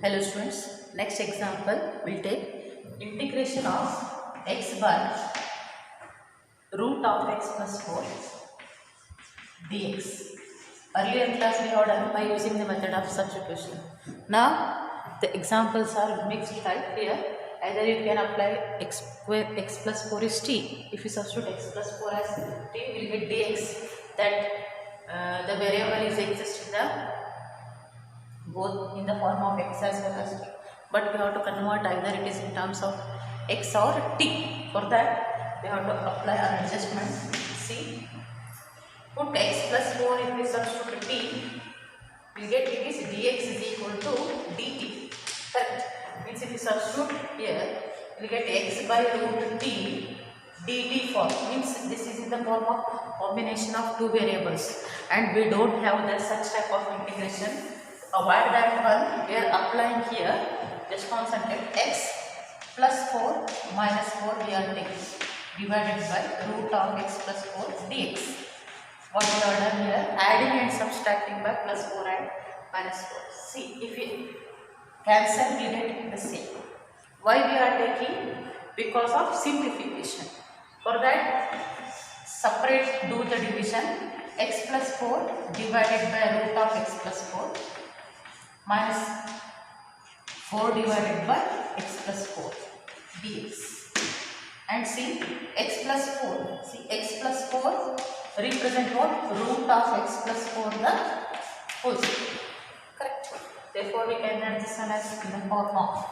Hello students, next example we'll take integration of x by root of x plus 4 dx. Earlier class we have done by using the method of substitution. Now the examples are mixed type here. Either you can apply x square x plus 4 is t. If you substitute x plus 4 as t, we will get dx. That the variable is exist in the both in the form of x as well as t, but we have to convert either it is in terms of x or t. For that we have to apply an adjustment. See, put x plus 4, if we substitute t, we will get it is dx is equal to dt. Correct? Means if we substitute here, we will get x by root t dt form. Means this is in the form of combination of two variables, and we don't have that such type of integration. Avoid that one. We are applying here. Just concentrate. X plus 4 minus 4 we are taking, divided by root of x plus 4 dx. What we have done here? Adding and subtracting by plus 4 and minus 4. See, if we cancel, we get the same. Why we are taking? Because of simplification. For that, separate, do the division. X plus 4 divided by root of x plus 4 minus 4 divided by x plus 4 dx. And see, x plus 4, see, x plus 4 represent what? Root of x plus 4 the whole square. Correct? Therefore we can write this one as in the form of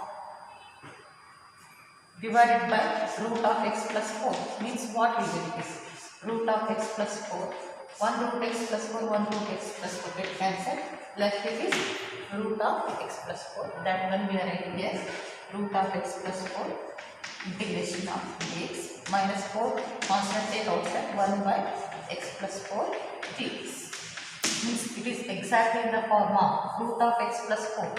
divided by root of x plus 4. Means what we get is root of x plus 4, 1 root x plus 4, 1 root x plus 4 get cancelled. Left it is root of x plus 4. That one we are writing as root of x plus 4 integration of dx minus 4 constant take outside 1 by x plus 4 dx. Means it is exactly in the form of root of x plus 4.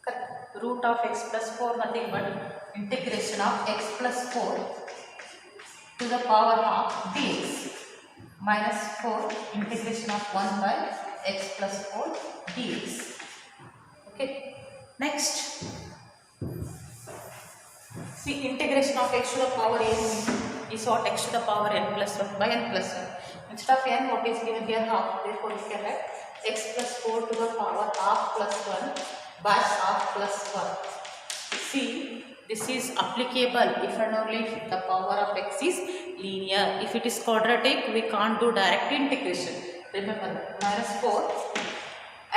Correct? Root of x plus 4 nothing but integration of x plus 4 to the power of dx minus 4 integration of 1 by x plus 4 dx. Okay. Next, see, integration of x to the power n is what? X to the power n plus 1 by n plus 1. Instead of n, what is given here? Half. Therefore we can write x plus 4 to the power half plus 1 by half plus 1. See, this is applicable if and only if the power of x is linear. If it is quadratic, we can't do direct integration. Remember, minus 4,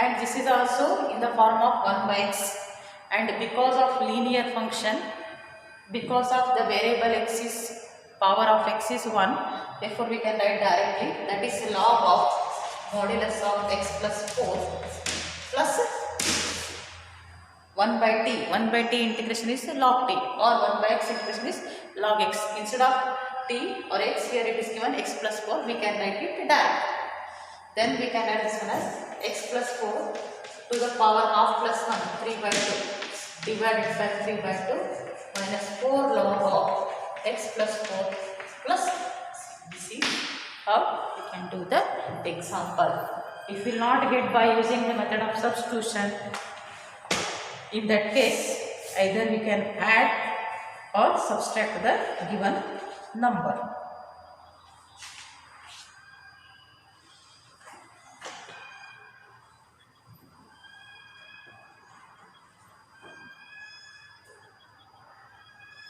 and this is also in the form of 1 by x, and because of linear function, because of the variable x is power of x is 1, therefore we can write directly, that is log of modulus of x plus 4 plus 1 by t. 1 by t integration is log t, or 1 by x integration is log x. Instead of t or x, here it is given x plus 4, we can write it direct. Then we can write this one as x plus 4 to the power half plus 1, 3 by 2 divided by 3 by 2 minus 4 log of x plus 4 plus. This is how we can do the example. If we will not get by using the method of substitution, in that case either we can add or subtract the given number.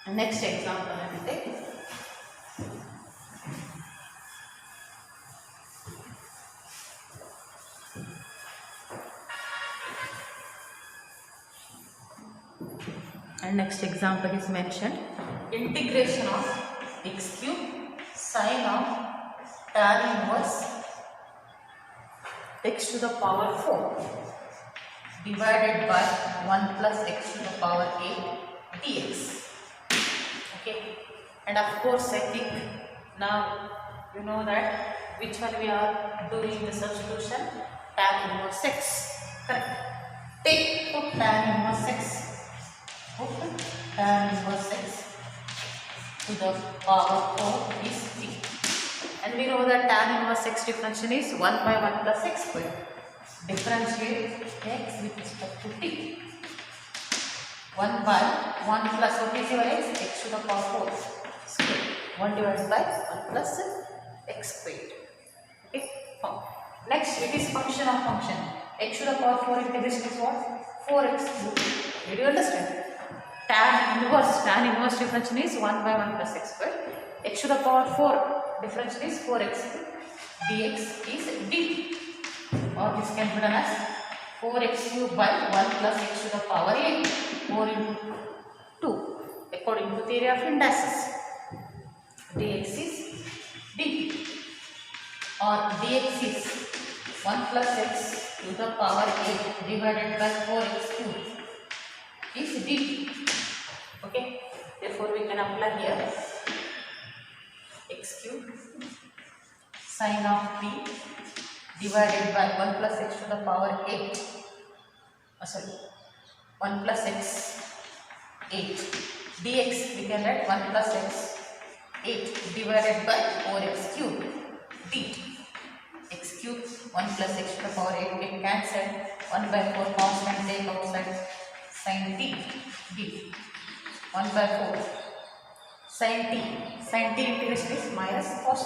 Next example I will take. And next example is mentioned, integration of x cube sine of tan inverse x to the power 4 divided by 1 plus x to the power 8 dx. Okay, and of course I think now you know that which one we are doing the substitution, tan inverse x. Correct? Put tan inverse x. Okay, tan inverse x to the power 4 is t, and we know that tan inverse x differentiation is 1 by 1 plus x square. Differentiate x with respect to t. 1 by 1 plus what is your x? X to the power 4 square. 1 divided by 1 plus x squared. Okay. Next, it is function of function. X to the power 4 integration is what? 4x cubed. Did you understand? Tan inverse differentiation is 1 by 1 plus x square. X to the power 4 differentiation is 4x cubed. Dx is dt. Or this can be done as 4x cubed by 1 plus x to the power 8. 4 into 2. According to theory of indices. Dx is dt. Or dx is 1 plus x to the power 8 divided by 4x cubed is dt. Okay. Therefore, we can apply here x cubed sin of t divided by 1 plus x to the power 8. 1 plus x 8 dx we can write 1 plus x 8 divided by 4x cubed dt. X cubed 1 plus x to the power 8 get cancelled. 1 by 4 constant take outside sin t dt. 1 by 4 sin t integration is minus cos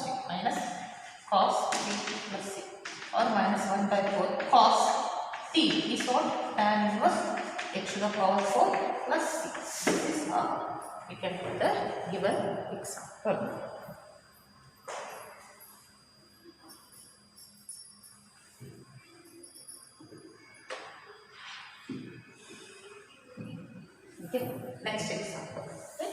t plus c or minus 1 by 4 cos t is what? Tan inverse x to the power 4 plus c. This is how we can put the given example. Okay, next example. Okay.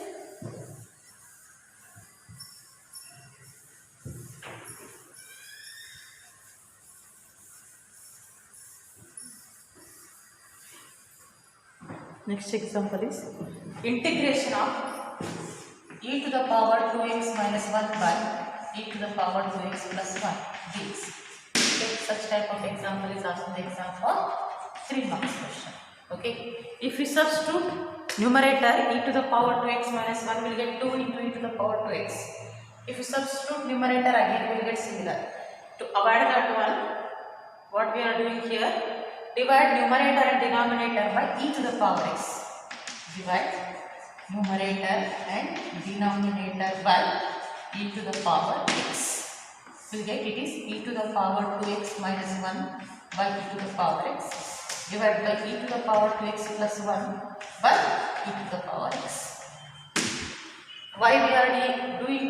Next example is integration of e to the power 2x minus 1 by e to the power 2x plus 1 dx. Okay, such type of example is asked in the exam for 3 marks question. Okay, if we substitute numerator e to the power 2x minus 1 will get 2 into e to the power 2x. If we substitute numerator again we will get similar. To avoid that one, what we are doing here, divide numerator and denominator by e to the power x. Divide numerator and denominator by e to the power x. We will get it is e to the power 2x minus 1 by e to the power x. Divided by e to the power 2x plus 1 by e to the power x. Why we are doing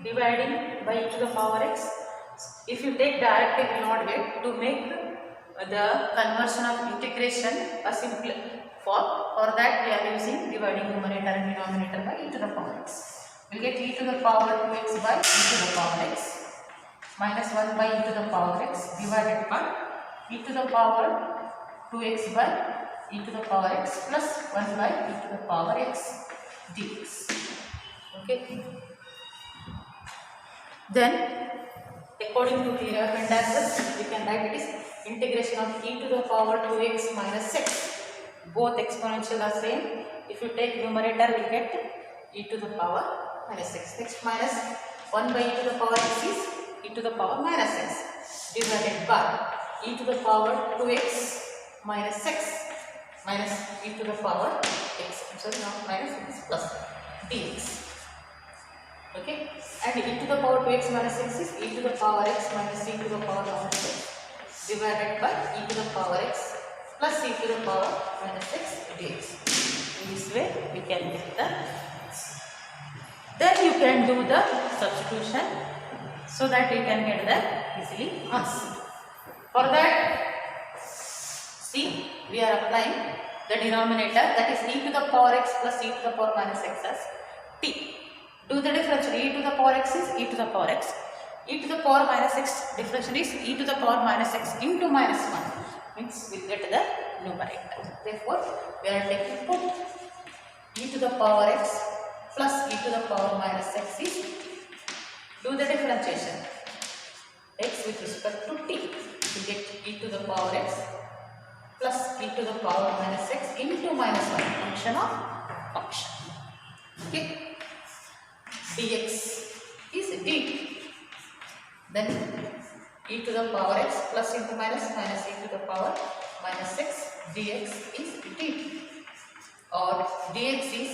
dividing by e to the power x? If you take direct, you will not get. To make the conversion of integration a simple for that we are using dividing numerator and denominator by e to the power x. We get e to the power 2x by e to the power x minus 1 by e to the power x divided by e to the power 2x by e to the power x plus 1 by e to the power x dx. Okay. Then according to theory of indices we can write it is integration of e to the power 2x minus x. Both exponential are same. If you take numerator we get e to the power minus x. Next minus 1 by e to the power x is e to the power minus x divided by e to the power 2x minus x minus e to the power x. Sorry, not minus x plus dx. Okay, and e to the power 2x minus x is e to the power x minus e to the power minus x divided by e to the power x plus e to the power minus x dx. In this way we can get the. Then you can do the substitution so that you can get the easily answer. For that, see, we are applying the denominator, that is e to the power x plus e to the power minus x as t. Do the differential. E to the power x is e to the power x. E to the power minus x differential is e to the power minus x into minus 1. Means we will get the numerator. Therefore, we are taking put e to the power x plus e to the power minus x is, do the differentiation. X with respect to t. We get e to the power x plus e to the power minus x into minus 1. Function of function. Okay. Dx is dt. Then e to the power x plus into minus minus e to the power minus x dx is dt. or dx is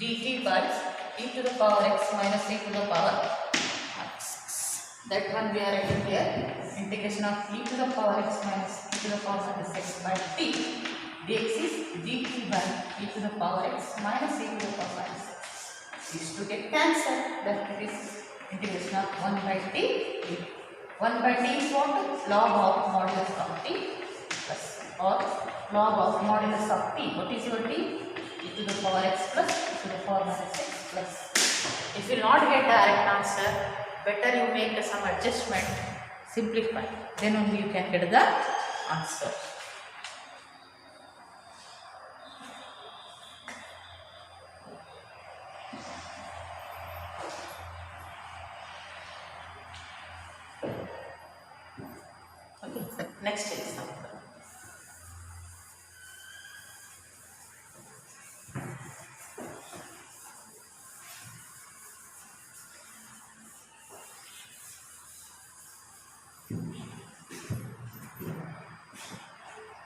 dt by e to the power x minus e to the power x. That one we are writing here. Integration of e to the power x minus e to the power minus x by t dx is dt by e to the power x minus e to the power minus x. These two get cancelled. That it is integration of 1 by t. 1 by t is what? Log of modulus of t plus or log of modulus of t. What is your t? E to the power x plus e to the power minus x plus. If you will not get direct answer, better you make some adjustment, simplify. Then only you can get the answer. Okay, next example.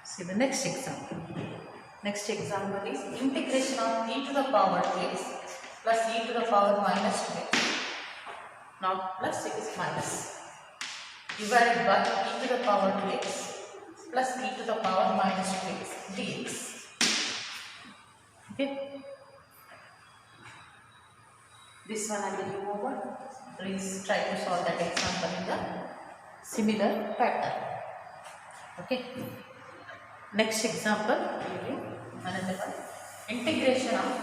See the next example. Next example is integration of e to the power x plus e to the power minus 2x, not plus, it is minus, divided by e to the power 2x plus e to the power minus 2x dx. Okay. This one I will move over. Please try to solve that example in the similar pattern. Okay. Next example, another one. Integration of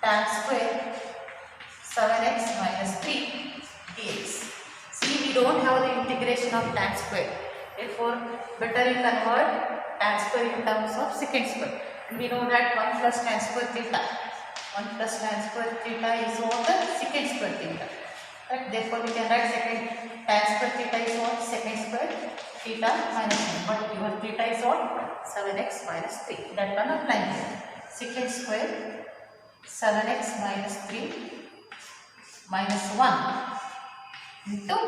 tan square 7x minus 3 dx. See, we don't have the integration of tan square. Therefore, better you convert tan square in terms of secant square. And we know that 1 plus tan square theta. 1 plus tan square theta is what? Secant square theta. Right? Therefore, we can write tan square theta is what? Secant square theta minus 1. But your theta is what? 7x minus 3. That one applying here. Secant square 7x minus 3 minus 1 into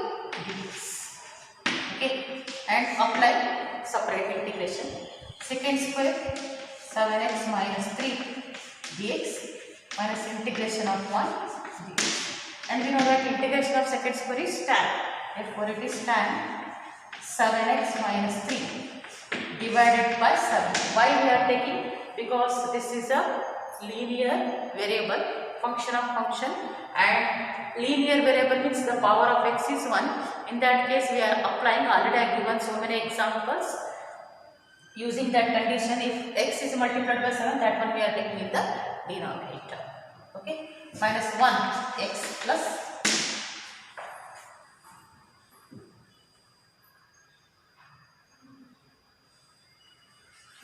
dx. Okay. And apply separate integration. Secant square 7x minus 3 dx minus integration of 1 dx. And we know that integration of secant square is tan. Therefore, it is tan 7x minus 3 divided by 7. Why we are taking? Because this is a linear variable, function of function, and linear variable means the power of x is 1. In that case, we are applying, already I have given so many examples. Using that condition, if x is multiplied by 7, that one we are taking in the denominator. Okay, minus 1 x plus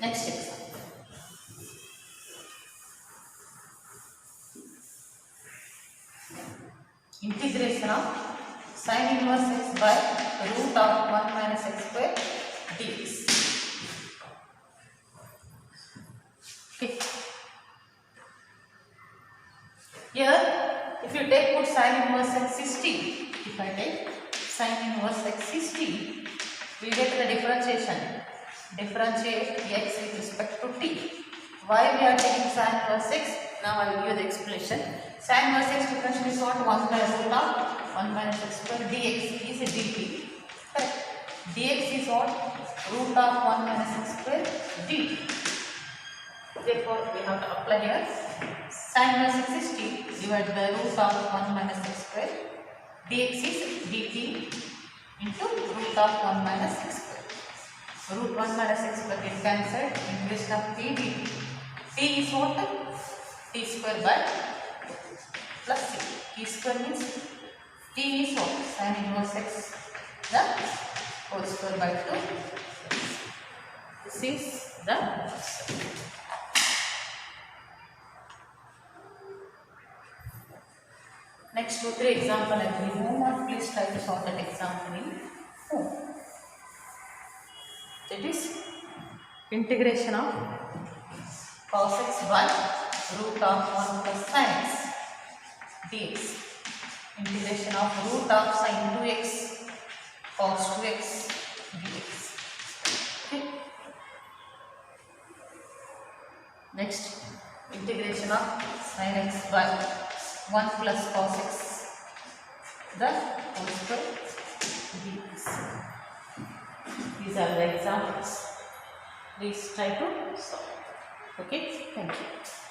next example. Integration of sin inverse x by root of 1 minus x square dx. Okay. Here, if you take put sin inverse x is t. If I take sin inverse x is t, we get the differentiation. Differentiate x with respect to t. Why we are taking sin inverse x? Now I will give you the explanation. Sin inverse x differentiation is what? 1 by root of 1 minus x square dx is dt. Correct. Dx is what? Root of 1 minus x square dt. Therefore, we have to apply here. Sin inverse x is t divided by root of 1 minus x square. Dx is dt into root of 1 minus x square. Root 1 minus x square get cancelled. Integration of t dt. T is what? T square by plus c. T square means t is what? Sin inverse x the whole square by 2. This is the next 2-3 example I will move on. Please try to solve that example in home. That is integration of cos x by root of 1 plus sin x dx. Integration of root of sin 2x cos 2x dx. Okay. Next, integration of sin x by 1 plus cos x the whole square dx. These are the examples. Please try to solve. Okay, thank you.